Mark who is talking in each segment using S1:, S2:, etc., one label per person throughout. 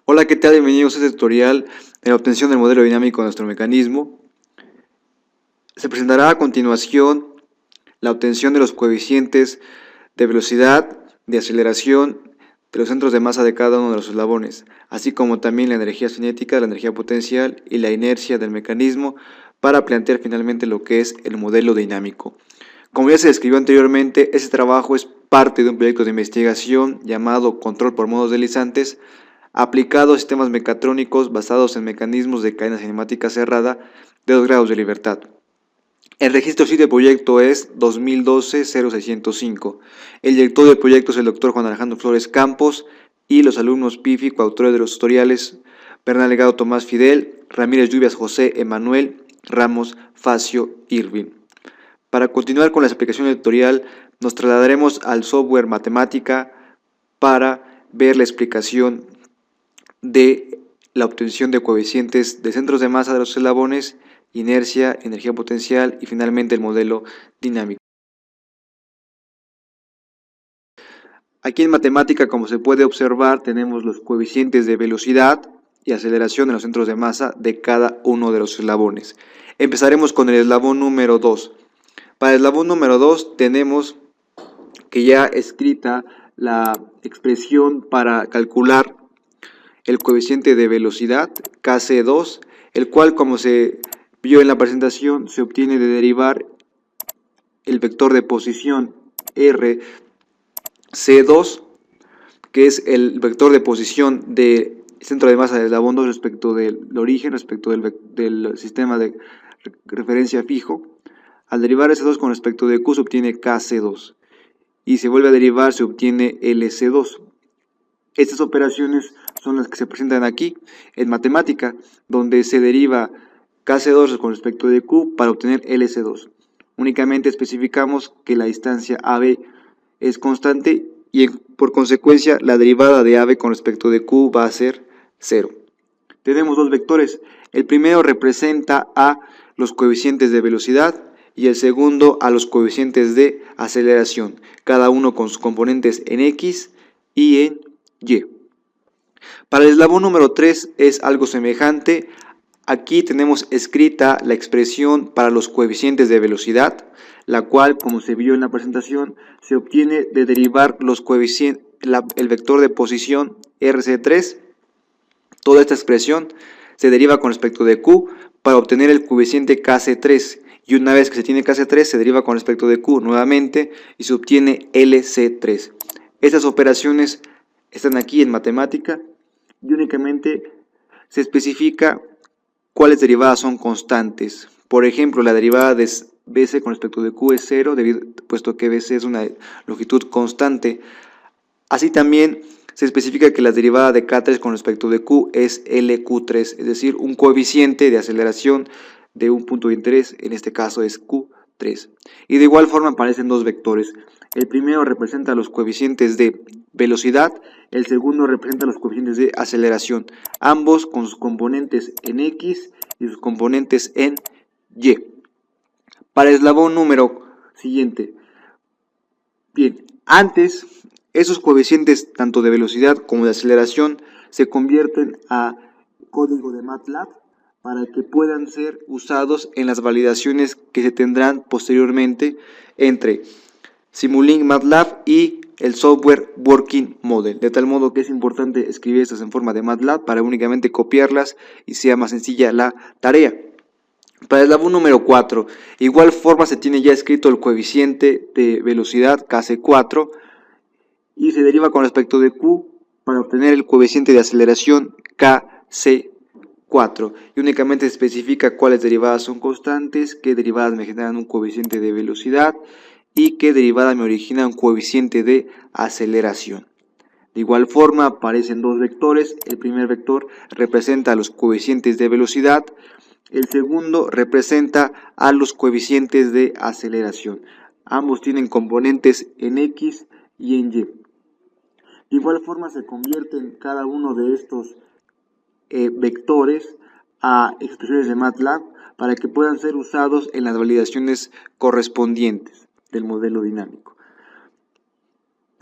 S1: Hola, ¿qué tal? Bienvenidos a este tutorial de la obtención del modelo dinámico de nuestro mecanismo. Se presentará a continuación la obtención de los coeficientes de velocidad, de aceleración, de los centros de masa de cada uno de los eslabones, así como también la energía cinética, la energía potencial y la inercia del mecanismo para plantear finalmente lo que es el modelo dinámico. Como ya se describió anteriormente, este trabajo es parte de un proyecto de investigación llamado Control por modos deslizantes, aplicado a sistemas mecatrónicos basados en mecanismos de cadena cinemática cerrada de 2 grados de libertad. El registro SID del proyecto es 2012-0605. El director del proyecto es el doctor Juan Alejandro Flores Campos y los alumnos PIFI, coautores de los tutoriales Bernal Legado Tomás Fidel, Ramírez Lluvias José Emanuel, Ramos Facio Irving. Para continuar con la explicación del tutorial, nos trasladaremos al software Matemática para ver la explicación de la obtención de coeficientes de centros de masa de los eslabones, inercia, energía potencial y finalmente el modelo dinámico. Aquí en matemática, como se puede observar, tenemos los coeficientes de velocidad y aceleración en los centros de masa de cada uno de los eslabones. Empezaremos con el eslabón número 2. Para el eslabón número 2 tenemos que ya escrita la expresión para calcular el coeficiente de velocidad, Kc2, el cual, como se vio en la presentación, se obtiene de derivar el vector de posición RC2, que es el vector de posición del centro de masa del eslabón 2 respecto del origen, respecto del sistema de referencia fijo. Al derivar S2 con respecto de Q se obtiene Kc2 y se vuelve a derivar, se obtiene Lc2. Estas operaciones son las que se presentan aquí en matemática, donde se deriva Kc2 con respecto de Q para obtener Lc2. Únicamente especificamos que la distancia AB es constante y por consecuencia la derivada de AB con respecto de Q va a ser 0. Tenemos dos vectores. El primero representa a los coeficientes de velocidad y el segundo a los coeficientes de aceleración, cada uno con sus componentes en X y en Y. Para el eslabón número 3 es algo semejante. Aquí tenemos escrita la expresión para los coeficientes de velocidad, la cual, como se vio en la presentación, se obtiene de derivar los coeficientes, el vector de posición RC3. Toda esta expresión se deriva con respecto de Q para obtener el coeficiente Kc3. Y una vez que se tiene Kc3, se deriva con respecto de Q nuevamente y se obtiene Lc3. Estas operaciones están aquí en matemática y únicamente se especifica cuáles derivadas son constantes. Por ejemplo, la derivada de BC con respecto de Q es 0, puesto que BC es una longitud constante. Así también se especifica que la derivada de K3 con respecto de Q es LQ3, es decir, un coeficiente de aceleración de un punto de interés, en este caso es Q3. Y de igual forma aparecen dos vectores. El primero representa los coeficientes de velocidad, el segundo representa los coeficientes de aceleración, ambos con sus componentes en X y sus componentes en Y. Para el eslabón número siguiente, bien, antes esos coeficientes tanto de velocidad como de aceleración se convierten a código de MATLAB para que puedan ser usados en las validaciones que se tendrán posteriormente entre Simulink MATLAB y el software Working Model, de tal modo que es importante escribir estas en forma de MATLAB para únicamente copiarlas y sea más sencilla la tarea. Para el eslabón número 4, igual forma se tiene ya escrito el coeficiente de velocidad Kc4 y se deriva con respecto de Q para obtener el coeficiente de aceleración Kc4 y únicamente se especifica cuáles derivadas son constantes, qué derivadas me generan un coeficiente de velocidad y qué derivada me origina un coeficiente de aceleración. De igual forma aparecen dos vectores, el primer vector representa los coeficientes de velocidad, el segundo representa a los coeficientes de aceleración. Ambos tienen componentes en X y en Y. De igual forma se convierten cada uno de estos vectores a expresiones de MATLAB para que puedan ser usados en las validaciones correspondientes del modelo dinámico.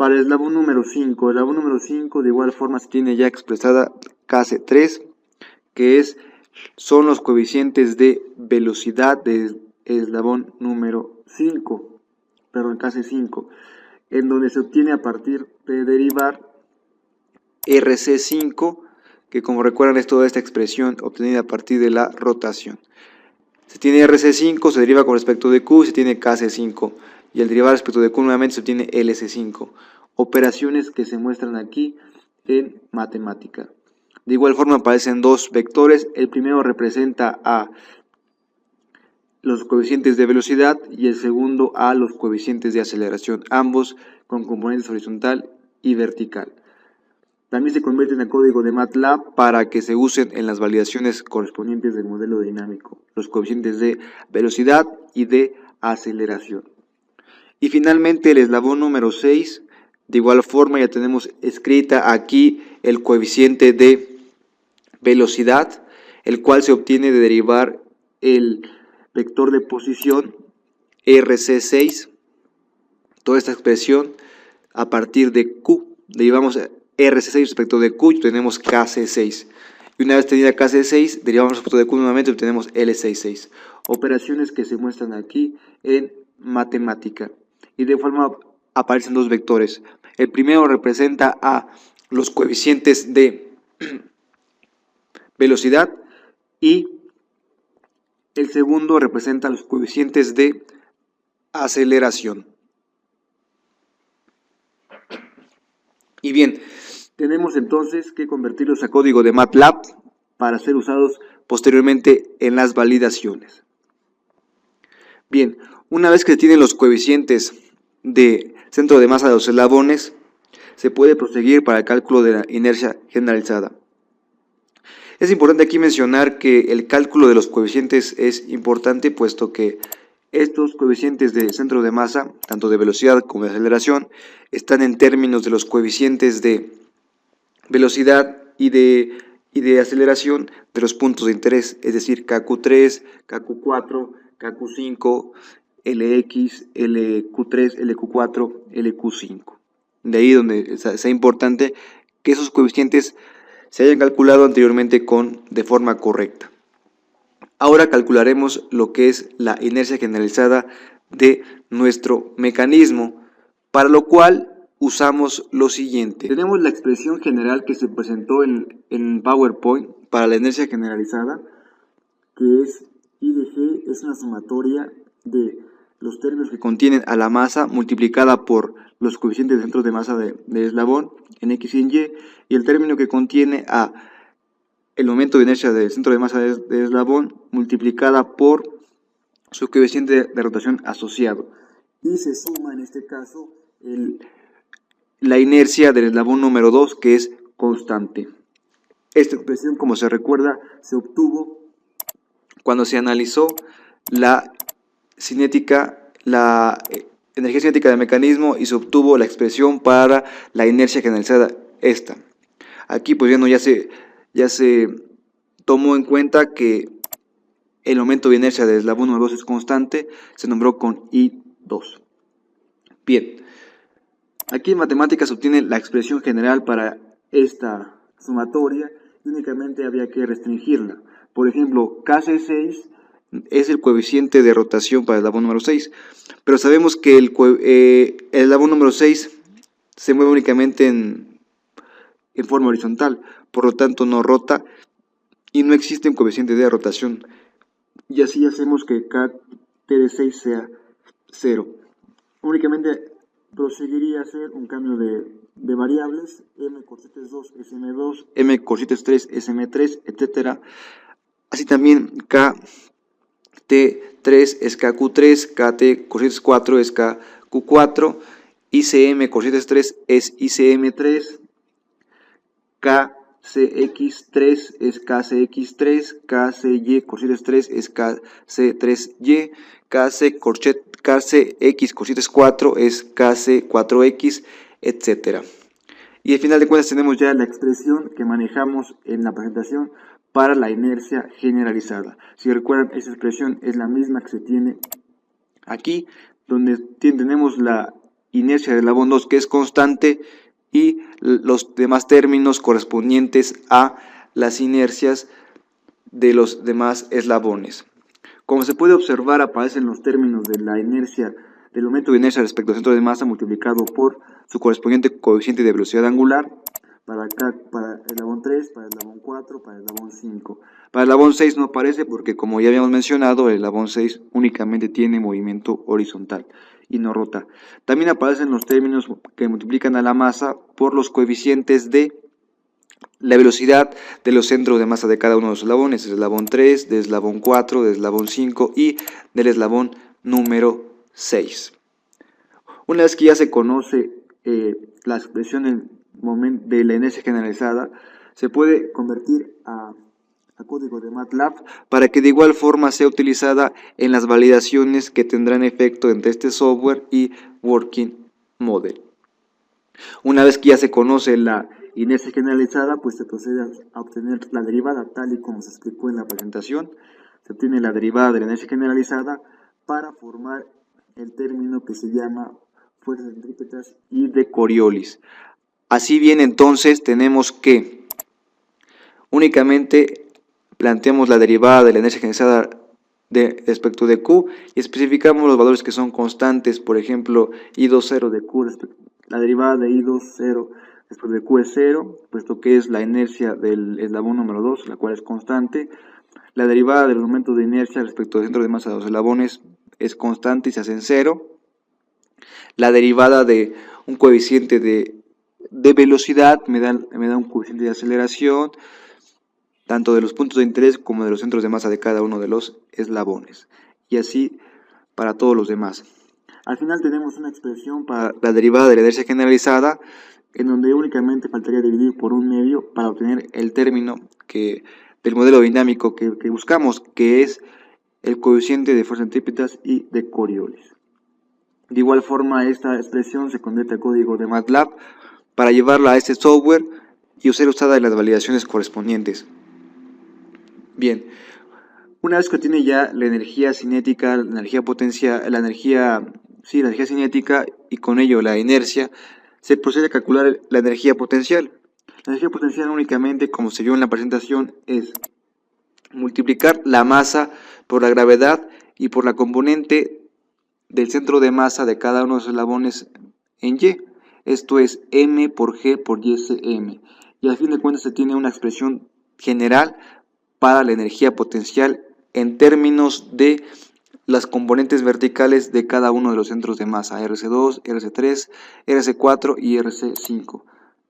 S1: Para el eslabón número 5, de igual forma se tiene ya expresada Kc3, que son los coeficientes de velocidad del eslabón número 5, perdón, Kc5, en donde se obtiene a partir de derivar Rc5, que como recuerdan es toda esta expresión obtenida a partir de la rotación. Se tiene Rc5, se deriva con respecto de Q, se tiene Kc5, y al derivar respecto de Q nuevamente se obtiene Lc5. Operaciones que se muestran aquí en matemática. De igual forma aparecen dos vectores, el primero representa a los coeficientes de velocidad y el segundo a los coeficientes de aceleración, ambos con componentes horizontal y vertical. También se convierten a código de MATLAB para que se usen en las validaciones correspondientes del modelo dinámico, los coeficientes de velocidad y de aceleración. Y finalmente el eslabón número 6, de igual forma ya tenemos escrita aquí el coeficiente de velocidad, el cual se obtiene de derivar el vector de posición RC6, toda esta expresión a partir de Q, derivamos RC6 respecto de Q y obtenemos KC6. Y una vez tenida KC6, derivamos respecto de Q nuevamente y obtenemos L66. Operaciones que se muestran aquí en matemática. Y de forma aparecen dos vectores. El primero representa a los coeficientes de velocidad y el segundo representa los coeficientes de aceleración. Y bien, tenemos entonces que convertirlos a código de MATLAB para ser usados posteriormente en las validaciones. Bien, una vez que se tienen los coeficientes de centro de masa de los eslabones, se puede proseguir para el cálculo de la inercia generalizada. Es importante aquí mencionar que el cálculo de los coeficientes es importante, puesto que estos coeficientes de centro de masa, tanto de velocidad como de aceleración, están en términos de los coeficientes de velocidad y de aceleración de los puntos de interés, es decir, KQ3, KQ4, KQ5, LX, LQ3, LQ4, LQ5. De ahí donde sea importante que esos coeficientes se hayan calculado anteriormente de forma correcta. Ahora calcularemos lo que es la inercia generalizada de nuestro mecanismo, para lo cual usamos lo siguiente. Tenemos la expresión general que se presentó en PowerPoint para la inercia generalizada, que es I de G, es una sumatoria de los términos que contienen a la masa multiplicada por los coeficientes de centros de masa de eslabón en X y en Y, y el término que contiene a el momento de inercia del centro de masa de eslabón multiplicada por su coeficiente de rotación asociado. Y se suma en este caso la inercia del eslabón número 2, que es constante. Esta expresión, como se recuerda, se obtuvo cuando se analizó la energía cinética del mecanismo y se obtuvo la expresión para la inercia generalizada, esta. Aquí pues ya se tomó en cuenta que el momento de inercia del eslabón número 2 es constante, se nombró con I2. Bien, aquí en matemáticas se obtiene la expresión general para esta sumatoria y únicamente había que restringirla. Por ejemplo, Kc6 es el coeficiente de rotación para el eslabón número 6, pero sabemos que el eslabón número 6 se mueve únicamente en forma horizontal, por lo tanto no rota y no existe un coeficiente de rotación, y así hacemos que Kt de 6 sea 0. Únicamente proseguiría a hacer un cambio de variables, m cosites 2 sm2, m cosites 3 sm3, etc. Así también Kt3 es Kq3, Kt cosites 4 es Kq4, ICM cosites 3 es ICM3, KCX3 es KCX3, KCY cosites 3 es KC3Y, KCX cosites 4 es KC4X, etc. Y al final de cuentas tenemos ya la expresión que manejamos en la presentación para la inercia generalizada. Si recuerdan, esa expresión es la misma que se tiene aquí, donde tenemos la inercia del eslabón 2, que es constante, y los demás términos correspondientes a las inercias de los demás eslabones. Como se puede observar, aparecen los términos de la inercia, del momento de inercia respecto al centro de masa multiplicado por su correspondiente coeficiente de velocidad angular, para el eslabón 3, para el eslabón 4, para el eslabón 5. Para el eslabón 6 no aparece porque, como ya habíamos mencionado, el eslabón 6 únicamente tiene movimiento horizontal y no rota. También aparecen los términos que multiplican a la masa por los coeficientes de la velocidad de los centros de masa de cada uno de los eslabones, del eslabón 3, del eslabón 4, del eslabón 5 y del eslabón número 6. Una vez que ya se conoce la expresión de la inercia generalizada, se puede convertir a código de MATLAB para que de igual forma sea utilizada en las validaciones que tendrán efecto entre este software y Working Model. Una vez que ya se conoce la inercia generalizada, pues se procede a obtener la derivada, tal y como se explicó en la presentación. Se obtiene la derivada de la inercia generalizada para formar el término que se llama fuerzas centrípetas y de Coriolis. Así bien, entonces tenemos que únicamente planteamos la derivada de la inercia generalizada respecto de Q y especificamos los valores que son constantes, por ejemplo, I20 de Q, la derivada de I20 respecto de Q es 0, puesto que es la inercia del eslabón número 2, la cual es constante. La derivada del momento de inercia respecto del centro de masa de los eslabones es constante y se hace en 0. La derivada de un coeficiente de velocidad me da un coeficiente de aceleración, tanto de los puntos de interés como de los centros de masa de cada uno de los eslabones, y así para todos los demás. Al final tenemos una expresión para la derivada de la inercia generalizada, en donde únicamente faltaría dividir por un medio para obtener el término del modelo dinámico que buscamos, que es el coeficiente de fuerzas centrípetas y de Coriolis. De igual forma, esta expresión se convierte a código de MATLAB para llevarla a este software y ser usada en las validaciones correspondientes. Bien, una vez que tiene ya la energía cinética, la energía potencial, la energía cinética y con ello la inercia, se procede a calcular la energía potencial. La energía potencial únicamente, como se vio en la presentación, es multiplicar la masa por la gravedad y por la componente del centro de masa de cada uno de los eslabones en Y. Esto es M por G por YSM. Y al fin de cuentas se tiene una expresión general para la energía potencial en términos de las componentes verticales de cada uno de los centros de masa, RC2, RC3, RC4 y RC5,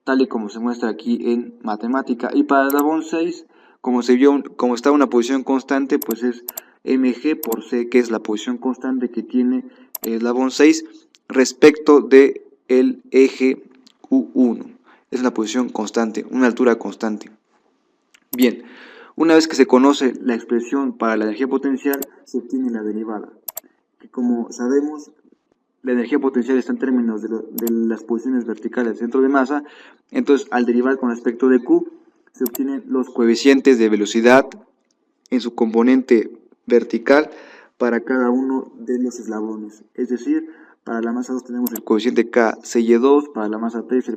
S1: tal y como se muestra aquí en matemática. Y para el eslabón 6, como está en una posición constante, pues es mg por c, que es la posición constante que tiene el eslabón 6 respecto del eje U1. Es una posición constante, una altura constante. Bien, una vez que se conoce la expresión para la energía potencial, se obtiene la derivada, que como sabemos, la energía potencial está en términos de las posiciones verticales del centro de masa. Entonces, al derivar con respecto de Q, se obtienen los coeficientes de velocidad en su componente vertical para cada uno de los eslabones. Es decir, para la masa 2 tenemos el coeficiente K, CY2, para la masa 3,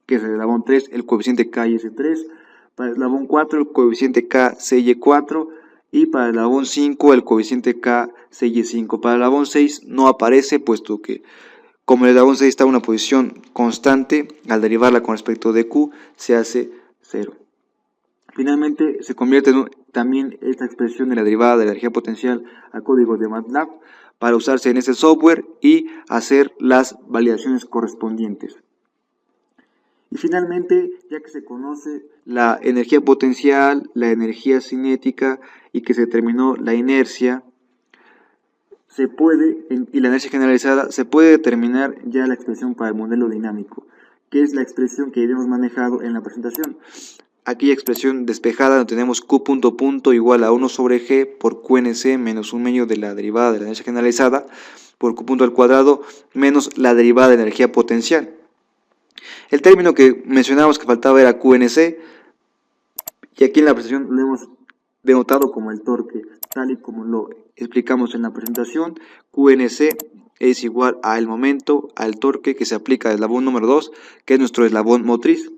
S1: que es el eslabón 3, el coeficiente K y S3, para el eslabón 4 el coeficiente K, CY4, y para el eslabón 5 el coeficiente K, CY5. Para el eslabón 6 no aparece, puesto que como el eslabón 6 está en una posición constante, al derivarla con respecto de Q se hace 0. Finalmente se convierte también esta expresión de la derivada de la energía potencial a código de MATLAB para usarse en ese software y hacer las validaciones correspondientes. Y finalmente, ya que se conoce la energía potencial, la energía cinética y que se determinó la inercia, y la inercia generalizada, se puede determinar ya la expresión para el modelo dinámico, que es la expresión que habíamos manejado en la presentación. Aquella expresión despejada donde tenemos Q punto punto igual a 1 sobre G por QNC menos un medio de la derivada de la energía generalizada por Q punto al cuadrado menos la derivada de energía potencial. El término que mencionábamos que faltaba era QNC, y aquí en la presentación lo hemos denotado como el torque, tal y como lo explicamos en la presentación. QNC es igual al momento, al torque que se aplica al eslabón número 2, que es nuestro eslabón motriz.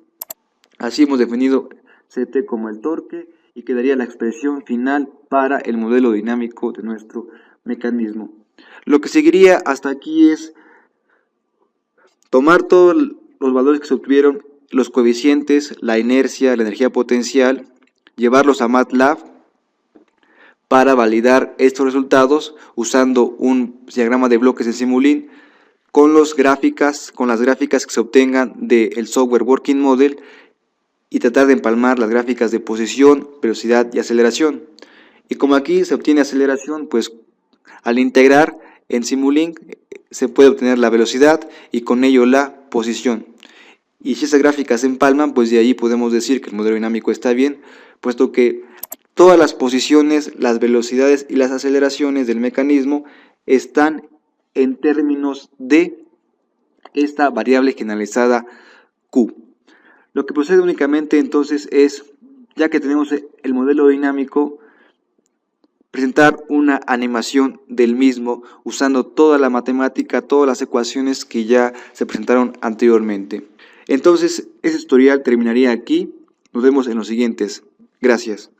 S1: Así hemos definido Ct como el torque y quedaría la expresión final para el modelo dinámico de nuestro mecanismo. Lo que seguiría hasta aquí es tomar todos los valores que se obtuvieron, los coeficientes, la inercia, la energía potencial, llevarlos a MATLAB para validar estos resultados usando un diagrama de bloques en Simulink con las gráficas que se obtengan del software Working Model y tratar de empalmar las gráficas de posición, velocidad y aceleración. Y como aquí se obtiene aceleración, pues al integrar en Simulink se puede obtener la velocidad y con ello la posición. Y si esas gráficas se empalman, pues de ahí podemos decir que el modelo dinámico está bien, puesto que todas las posiciones, las velocidades y las aceleraciones del mecanismo están en términos de esta variable generalizada Q. Lo que procede únicamente entonces es, ya que tenemos el modelo dinámico, presentar una animación del mismo usando toda la matemática, todas las ecuaciones que ya se presentaron anteriormente. Entonces, ese tutorial terminaría aquí. Nos vemos en los siguientes. Gracias.